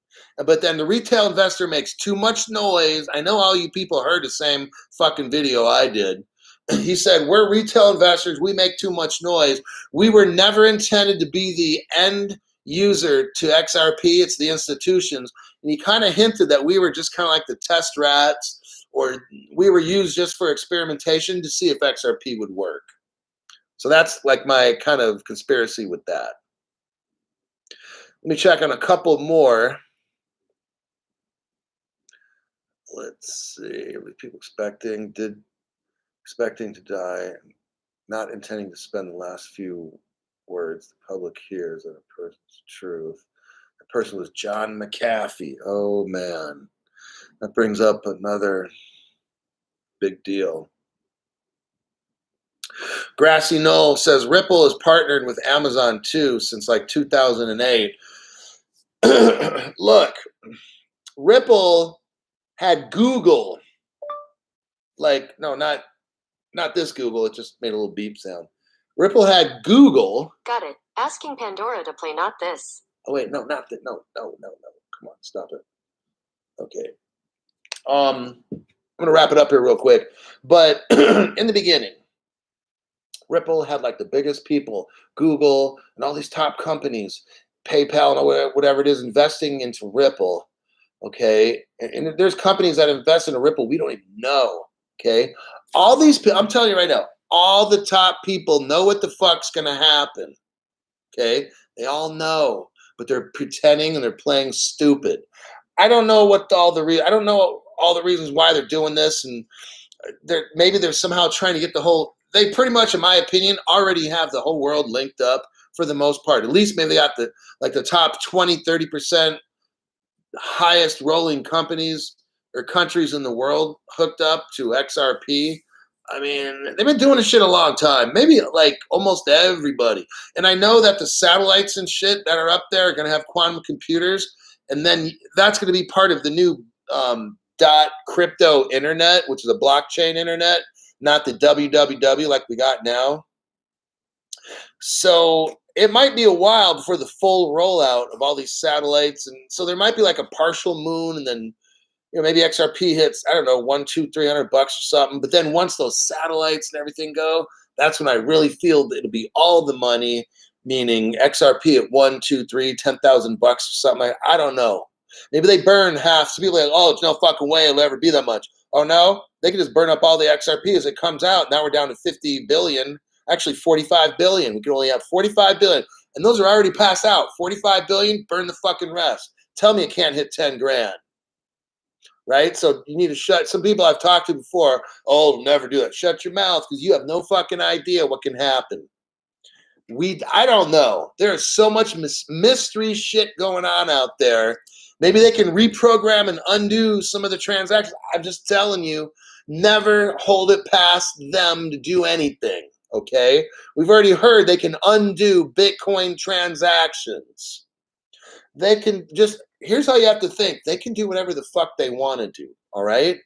But then the retail investor makes too much noise. I know all you people heard the same fucking video I did. He said, we're retail investors. We make too much noise. We were never intended to be the end user to XRP. It's the institutions. And he kind of hinted that we were just kind of like the test rats, or we were used just for experimentation to see if XRP would work. So that's like my kind of conspiracy with that. Let me check on a couple more. Let's see. Were people expecting to die, not intending to spend the last few words the public hears of a person's truth. The person was John McAfee. Oh man, that brings up another big deal. Grassy Knoll says Ripple has partnered with Amazon too since like 2008. Look, Ripple had Google. Like, no, not this Google. It just made a little beep sound. Ripple had Google. Got it. Asking Pandora to play not this. Oh, wait, no, not that. No. Come on, stop it. Okay. I'm going to wrap it up here real quick. But in the beginning, Ripple had like the biggest people, Google and all these top companies, PayPal and whatever it is, investing into Ripple. Okay. And there's companies that invest into Ripple we don't even know. Okay. All these people, I'm telling you right now, all the top people know what the fuck's going to happen. Okay. They all know, but they're pretending and they're playing stupid. I don't know what I don't know all the reasons why they're doing this. And maybe they're somehow trying to get they pretty much, in my opinion, already have the whole world linked up for the most part. At least maybe they got the top 20, 30% highest rolling companies or countries in the world hooked up to XRP. I mean, they've been doing this shit a long time. Maybe like almost everybody. And I know that the satellites and shit that are up there are going to have quantum computers. And then that's going to be part of the new crypto internet, which is a blockchain internet, not the www like we got now. So it might be a while before the full rollout of all these satellites. And so there might be like a partial moon, and then maybe XRP hits, I don't know, $100, $200, $300 or something. But then once those satellites and everything go, that's when I really feel that it'll be all the money. meaning XRP at 1, 2, 3, 10,000 bucks or something. I don't know. Maybe they burn half. Some people are like, oh, it's no fucking way it'll ever be that much. Oh no, they can just burn up all the XRP as it comes out. Now we're down to 50 billion, actually 45 billion. We can only have 45 billion. And those are already passed out. 45 billion, burn the fucking rest. Tell me it can't hit 10 grand. Right? So you need to shut. Some people I've talked to before, oh, it'll never do that. Shut your mouth because you have no fucking idea what can happen. I don't know. There's so much mystery shit going on out there. Maybe they can reprogram and undo some of the transactions. I'm just telling you, never hold it past them to do anything, okay? We've already heard they can undo Bitcoin transactions. They can just, here's how you have to think. They can do whatever the fuck they want to do, all right?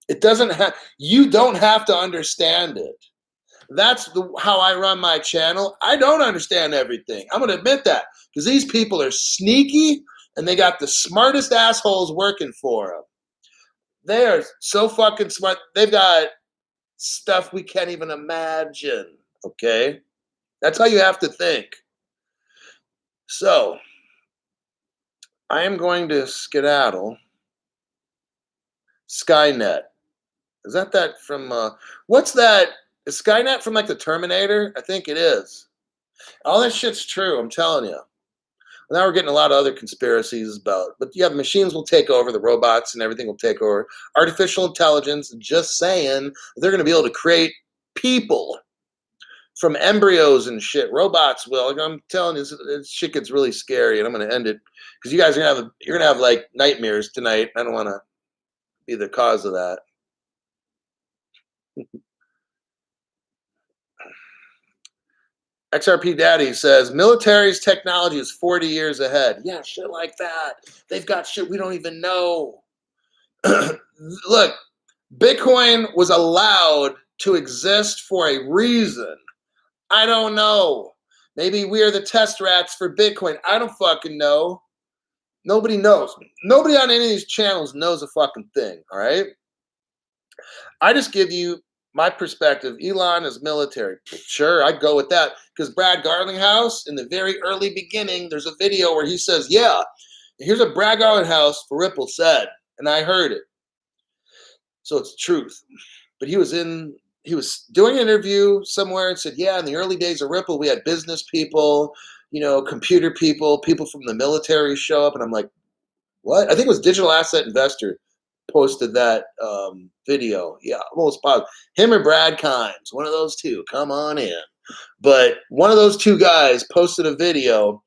It doesn't have, you don't have to understand it. That's how I run my channel. I don't understand everything. I'm going to admit that because these people are sneaky and they got the smartest assholes working for them. They are so fucking smart. They've got stuff we can't even imagine, okay? That's how you have to think. So, I am going to skedaddle. Skynet. Is that from, what's that? Is Skynet from like the Terminator? I think it is. All that shit's true, I'm telling you. Now we're getting a lot of other conspiracies about, but yeah, the machines will take over, the robots and everything will take over. Artificial intelligence, just saying, they're going to be able to create people from embryos and shit. Robots will. Like I'm telling you, this shit gets really scary, and I'm going to end it because you guys are going to have like nightmares tonight. I don't want to be the cause of that. XRP Daddy says, military's technology is 40 years ahead. Yeah, shit like that. They've got shit we don't even know. Look, Bitcoin was allowed to exist for a reason. I don't know. Maybe we are the test rats for Bitcoin. I don't fucking know. Nobody knows. Nobody on any of these channels knows a fucking thing, all right? I just give you my perspective. Elon is military. Sure, I'd go with that. Because Brad Garlinghouse, in the very early beginning, there's a video where he says, yeah, here's what Brad Garlinghouse for Ripple said. And I heard it. So it's truth. But he was doing an interview somewhere and said, yeah, in the early days of Ripple, we had business people, computer people, people from the military show up. And I'm like, what? I think it was Digital Asset Investor posted that video. Yeah, almost positive. Him or Brad Kimes, one of those two. Come on in. But one of those two guys posted a video,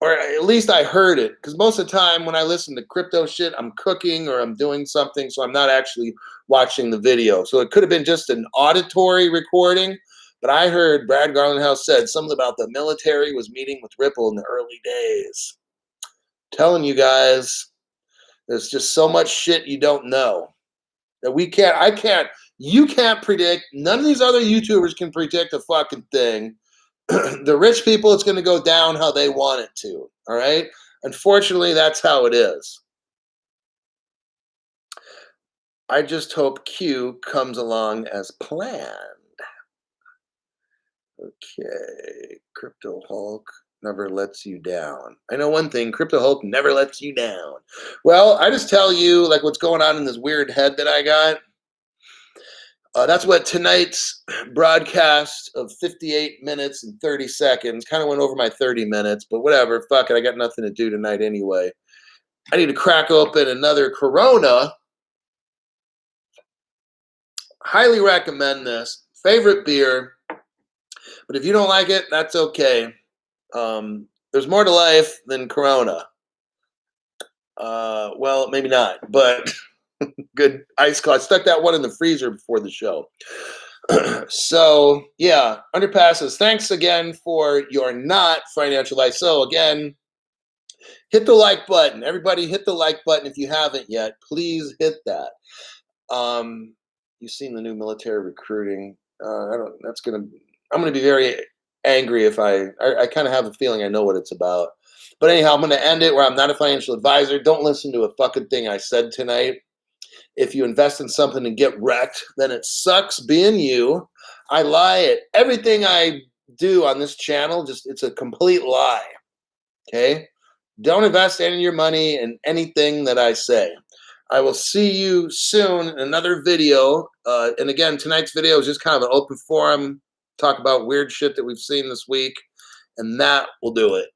or at least I heard it, because most of the time when I listen to crypto shit, I'm cooking or I'm doing something, so I'm not actually watching the video. So it could have been just an auditory recording, but I heard Brad Garlinghouse said something about the military was meeting with Ripple in the early days. I'm telling you guys, there's just so much shit you don't know that you can't predict. None of these other YouTubers can predict a fucking thing. The rich people, it's going to go down how they want it to. All right. Unfortunately, that's how it is. I just hope Q comes along as planned. Okay. Crypto Hulk never lets you down. I know one thing, Crypto Hulk never lets you down. Well, I just tell you like what's going on in this weird head that I got. That's what tonight's broadcast of 58 minutes and 30 seconds kind of went over my 30 minutes, but whatever. Fuck it. I got nothing to do tonight anyway. I need to crack open another Corona. Highly recommend this. Favorite beer. But if you don't like it, that's okay. There's more to life than Corona. Well, maybe not, but good ice cold. I stuck that one in the freezer before the show. So, yeah, Underpasses, thanks again for your not financial advice. So, again, hit the like button. Everybody hit the like button if you haven't yet. Please hit that. You've seen the new military recruiting. I'm going to be very angry if I kind of have a feeling I know what it's about. But anyhow, I'm going to end it where I'm not a financial advisor. Don't listen to a fucking thing I said tonight. If you invest in something and get wrecked, then it sucks being you. I lie at everything I do on this channel, just it's a complete lie. Okay? Don't invest any of your money in anything that I say. I will see you soon in another video. And again, tonight's video is just kind of an open forum, talk about weird shit that we've seen this week, and that will do it.